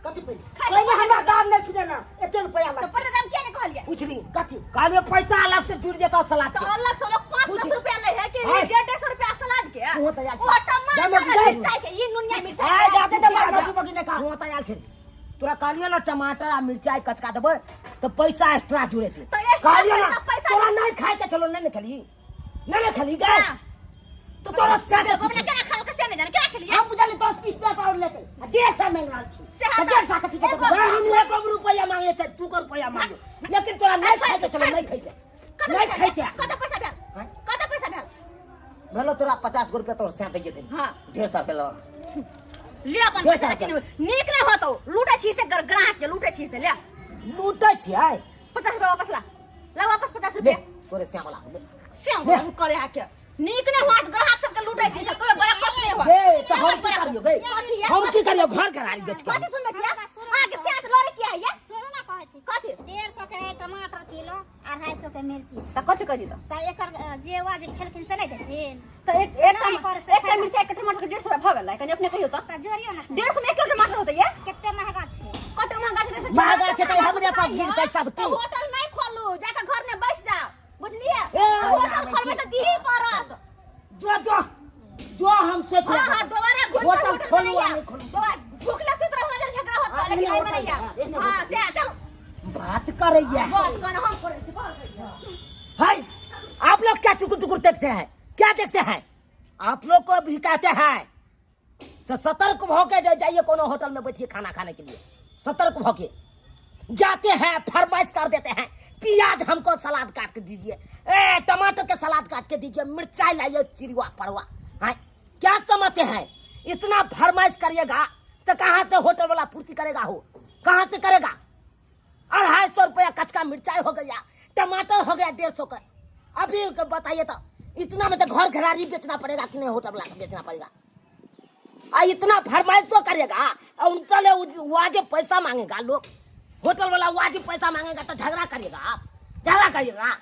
कथी पहले खाई पहले ले। हमरा दाम नहीं सुने ना एते रुपया तो लग पहले दाम क्या ने कहलिए पूछली कथी कहलियो पैसा अलग से जुड़ जेता सलाद तो के अलग से लोग 500 रुपया ले है कि हाँ। 150 रुपया सलाद के वो तो यार वो टमाटर जब मिर्चाई के ये नुनिया आ मिर्चाई जाते तो बात बगी ने कहा होता यार छे तोरा कहलियो ना टमाटर आ मिर्चाई कचका देबो तो पैसा एक्स्ट्रा जुड़े थे तो एक्स्ट्रा कहलियो ना पैसा तोरा नहीं खाए के चलो नहीं खली गए हाँ। तो तोरा से गोबना केना खाल के से नहीं जाने केना खेलिए हम बुझाली 10 पीस पे पाउडर लेते 150 मांग रहल छी से हाँ, 150 कथी के देबो हम 1 रुपया मांगे छै 2 रुपया मांगे लेकिन तोरा नहीं खाए के चलो नहीं खइते नहीं खइते कत पैसा भेल हाँ? कत पैसा भेल भलो तोरा 50 रुपया तोर से दे दे हां 150 पे लो ले अपन पैसा लेकिन नीक नहीं होतो लूटे छी से ग्राहक के लूटे छी से ले लूटे छियै 50 रुपया वापस ला वापस 50 ले रुपया तोरे से वाला श्याम बाबू करे आके नीक नहीं होत ग्राहक सब के लूटे छी से कोई बड़ा कत नहीं हो बे तो हम की करियो बे हम की करियो घर घराली बेच के कथी सुनबे छी आगे से हाथ लड़े किया है सुनो ना कहै छी कथी 150 के टमाटर किलो 250 के मिर्ची त कथी करी त त एकर जे वाजिब खेलखिन से नहीं देथिन त एक मिर्चाई के टमाटर के 150 रुपया भ गेल कनी अपने कहियो त त जोरियो ना 150 में 1 किलो टमाटर होते ये कते महंगा छै कते महंगा छै से महंगा छै त हमरे पास गिर के सब तो तू होटल नहीं खोलू जाके घर में बैठ जाओ बुझलिए ए, होटल आबै खोलबे छी। त दीही पड़त जो हम सोच हां हां दोबारा घुस होटल खोलू आ नहीं खोलू दोबारा भूखले सुत रहो ना झगड़ा होता हाँ, लेकिन नहीं नहीं होटल, मनैया हाँ, हां से आ चलो बात करैया बात कर हम करे छी बात हाय आप लोग क्या टुकुर टुकुर देखते हैं क्या देखते हैं आप लोग को भी कहते हैं सतर्क होके जाइए कोनो होटल में बैठिए खाना खाने के लिए सतर्क होके जाते हैं फरमाइश कर देते हैं प्याज हमको सलाद काट के दीजिए टमाटर के सलाद काट के दीजिए मिर्चाई लाइए चिड़वा पड़वा हाँ क्या समझते हैं इतना फरमाइश करिएगा तो कहाँ से होटल वाला पूर्ति करेगा हो कहाँ से करेगा 250 रुपया कचका मिर्चाई हो गया टमाटर हो गया 150 का अभी बताइए तो इतना में तो घर घरारी बेचना पड़ेगा कि नहीं होटल वाला को बेचना पड़ेगा इतना फरमाइश तो करेगा और उनका ले वाजिब पैसा मांगेगा लोग होटल वाला वाजिब पैसा मांगेगा तो झगड़ा करिएगा आप झगड़ा करिएगा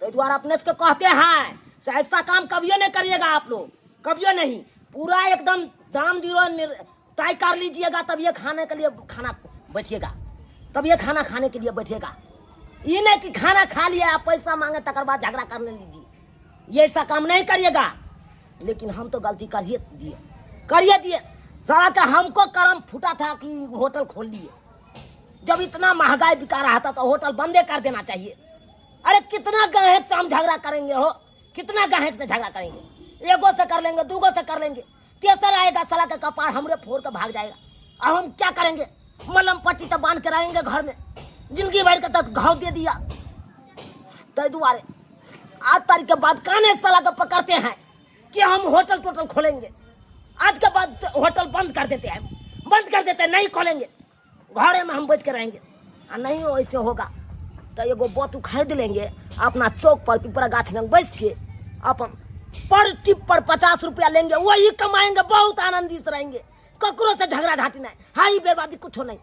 तो द्वारा अपने से कहते हैं से ऐसा काम कभियो नहीं करिएगा आप लोग कभियो नहीं पूरा एकदम दाम दिरो तय कर लीजिएगा तब ये खाने के लिए खाना बैठिएगा तब ये खाना खाने के लिए बैठिएगा ये नहीं कि खाना खा लिया आप पैसा मांगे तकर बाद झगड़ा कर लीजिए ये ऐसा काम नहीं करिएगा लेकिन हम तो गलती करिए दिए सारा का हमको कर्म फूटा था कि होटल खोल लिए जब इतना महंगाई बिका रहा था तो होटल बंदे कर देना चाहिए अरे कितना गाहक से हम झगड़ा करेंगे हो कितना गाहक से झगड़ा करेंगे एगो से कर लेंगे दूगो से कर लेंगे तेसर आएगा साला का कपार हमरे फोड़ कर भाग जाएगा अब हम क्या करेंगे मलम पट्टी तो बांध के रहेंगे घर में जिंदगी भर का तक घाव दे दिया तो दुआरे 8 तारीख के बाद काने साला को पकड़ते हैं कि हम होटल टोटल खोलेंगे आज के बाद होटल बंद कर देते हैं नहीं खोलेंगे घरे में हम बैठ के रहेंगे और नहीं वैसे होगा तो एगो बोतू खरीद लेंगे अपना चौक पर पिपरा गाछ में बैठ के अपन पर टिप पर 50 रुपया लेंगे वही कमाएंगे बहुत आनंदित रहेंगे ककरो से झगड़ा झाटी नहीं हाई बर्बादी कुछ नहीं